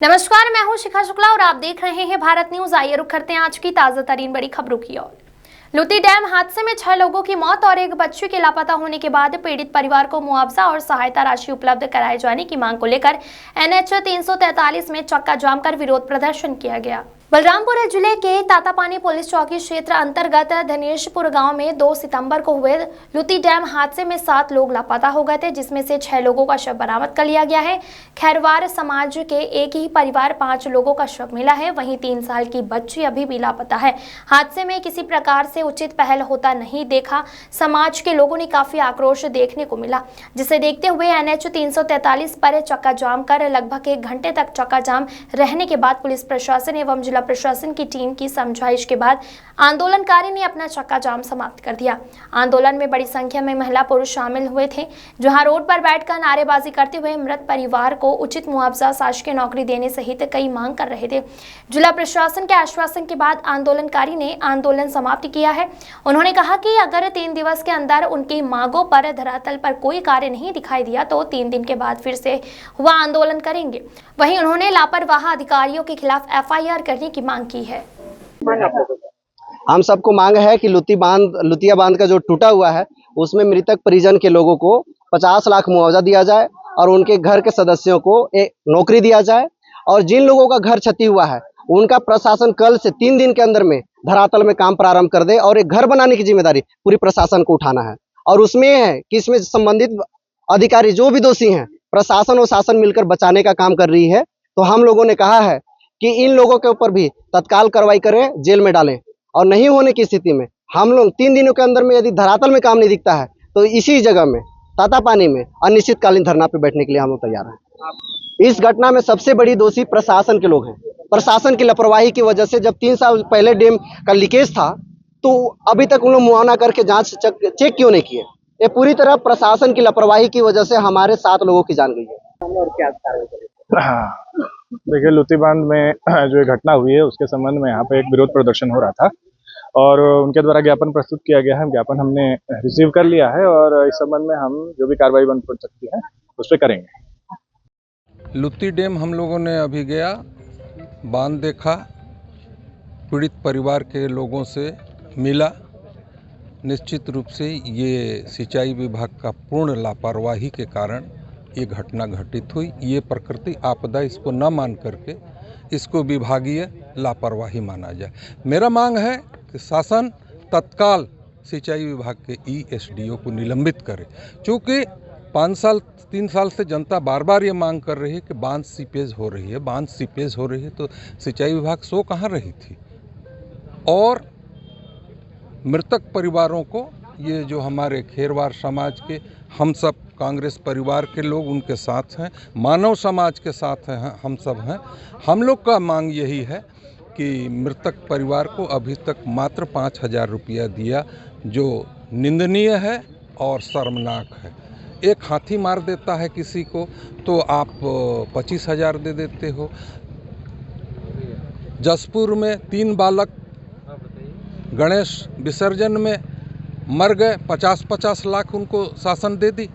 नमस्कार, मैं हूं शिखा शुक्ला और आप देख रहे हैं भारत न्यूज। आइए रुक करते हैं आज की ताजा तरीन बड़ी खबरों की ओर। लुती डैम हादसे में 6 लोगों की मौत और एक बच्चे के लापता होने के बाद पीड़ित परिवार को मुआवजा और सहायता राशि उपलब्ध कराए जाने की मांग को लेकर NH 343 में चक्का जाम कर विरोध प्रदर्शन किया गया। बलरामपुर जिले के तातापानी पुलिस चौकी क्षेत्र अंतर्गत धनेशपुर गांव में 2 सितंबर को हुए लुती डैम हादसे में 7 लोग लापता हो गए थे, जिसमें से 6 लोगों का शव बरामद कर लिया गया है। खैरवार समाज के एक ही परिवार 5 लोगों का शव मिला है, वहीं 3 साल की बच्ची अभी भी लापता है। हादसे में किसी प्रकार से उचित पहल होता नहीं देखा समाज के लोगों ने काफी आक्रोश देखने को मिला, जिसे देखते हुए NH 343 पर चक्का जाम कर लगभग 1 घंटे तक चक्का जाम रहने के बाद पुलिस प्रशासन एवं जिला प्रशासन की टीम की समझाइश के बाद आंदोलनकारी ने अपना चक्का जाम समाप्त कर दिया। आंदोलन में बड़ी संख्या में महिला पुरुष शामिल हुए थे, जहां रोड पर बैठकर नारेबाजी करते हुए मृत परिवार को उचित मुआवजा, शासकीय नौकरी देने सहित कई मांग कर रहे थे। जिला प्रशासन के आश्वासन के बाद आंदोलनकारी ने आंदोलन समाप्त किया है। उन्होंने कहा कि अगर 3 दिवस के अंदर उनकी मांगों पर धरातल पर कोई कार्य नहीं दिखाई दिया तो 3 दिन के बाद फिर से हुआ आंदोलन करेंगे। वहीं उन्होंने लापरवाह अधिकारियों के खिलाफ FIR करने की मांग की है। हम सबको मांग है कि लुतिया बांध का जो टूटा हुआ है उसमें मृतक परिजन के लोगों को 50 लाख मुआवजा दिया जाए और उनके घर के सदस्यों को एक नौकरी दिया जाए। और जिन लोगों का घर क्षति हुआ है उनका प्रशासन कल से 3 दिन के अंदर में धरातल में काम प्रारंभ कर दे और एक घर बनाने की जिम्मेदारी पूरी प्रशासन को उठाना है। और उसमें है कि इसमें संबंधित अधिकारी जो भी दोषी हैं प्रशासन और शासन मिलकर बचाने का काम कर रही है। तो हम लोगों ने कहा है कि इन लोगों के ऊपर भी तत्काल कार्रवाई करें, जेल में डालें। और नहीं होने की स्थिति में हम लोग 3 दिनों के अंदर में यदि धरातल में काम नहीं दिखता है तो इसी जगह में तातापानी में अनिश्चितकालीन धरना पे बैठने के लिए हम लोग तैयार हैं। इस घटना में सबसे बड़ी दोषी प्रशासन के लोग हैं। प्रशासन की लापरवाही की वजह से जब 3 साल पहले डैम का लीकेज था तो अभी तक उन लोग मुआयना करके जांच चेक क्यों नहीं किए। ये पूरी तरह प्रशासन की लापरवाही की वजह से हमारे 7 लोगों की जान गई है। और क्या देखिए, लुती बांध में जो घटना हुई है उसके संबंध में यहाँ पे एक विरोध प्रदर्शन हो रहा था और उनके द्वारा ज्ञापन प्रस्तुत किया गया है। ज्ञापन हमने रिसीव कर लिया है और इस संबंध में हम जो भी कार्रवाई बन पड़ सकती है उस पर करेंगे। लुती डैम हम लोगों ने अभी गया, बांध देखा, पीड़ित परिवार के लोगों से मिला। निश्चित रूप से ये सिंचाई विभाग का पूर्ण लापरवाही के कारण ये घटना घटित हुई। ये प्रकृति आपदा इसको न मान करके इसको विभागीय लापरवाही माना जाए। मेरा मांग है कि शासन तत्काल सिंचाई विभाग के ESDO को निलंबित करे, क्योंकि 3 साल से जनता बार बार ये मांग कर रही है कि बांध सीपेज हो रही है, बांध सीपेज हो रही है, तो सिंचाई विभाग सो कहाँ रही थी। और मृतक परिवारों को ये जो हमारे खेरवार समाज के हम सब कांग्रेस परिवार के लोग उनके साथ हैं, मानव समाज के साथ हैं, हम सब हैं। हम लोग का मांग यही है कि मृतक परिवार को अभी तक मात्र 5,000 रुपया दिया, जो निंदनीय है और शर्मनाक है। एक हाथी मार देता है किसी को तो आप 25,000 दे देते हो। जसपुर में 3 बालक गणेश विसर्जन में मर गए, 50-50 लाख उनको शासन दे दी।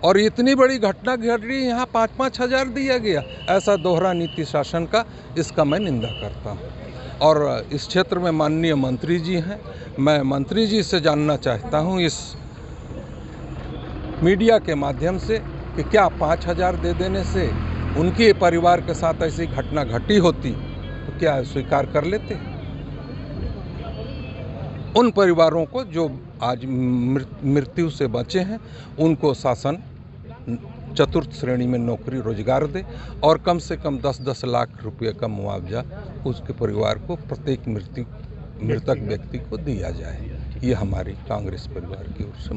और इतनी बड़ी घटना घट रही है, यहाँ 5-5 हज़ार दिया गया। ऐसा दोहरा नीति शासन का, इसका मैं निंदा करता हूँ। और इस क्षेत्र में माननीय मंत्री जी हैं, मैं मंत्री जी से जानना चाहता हूँ इस मीडिया के माध्यम से कि क्या 5,000 दे देने से उनके परिवार के साथ ऐसी घटना घटी होती तो क्या स्वीकार कर लेते। उन परिवारों को जो आज मृत्यु से बचे हैं उनको शासन चतुर्थ श्रेणी में नौकरी रोजगार दे और कम से कम 10-10 लाख रुपये का मुआवजा उसके परिवार को प्रत्येक मृतक व्यक्ति को दिया जाए। ये हमारी कांग्रेस परिवार की ओर से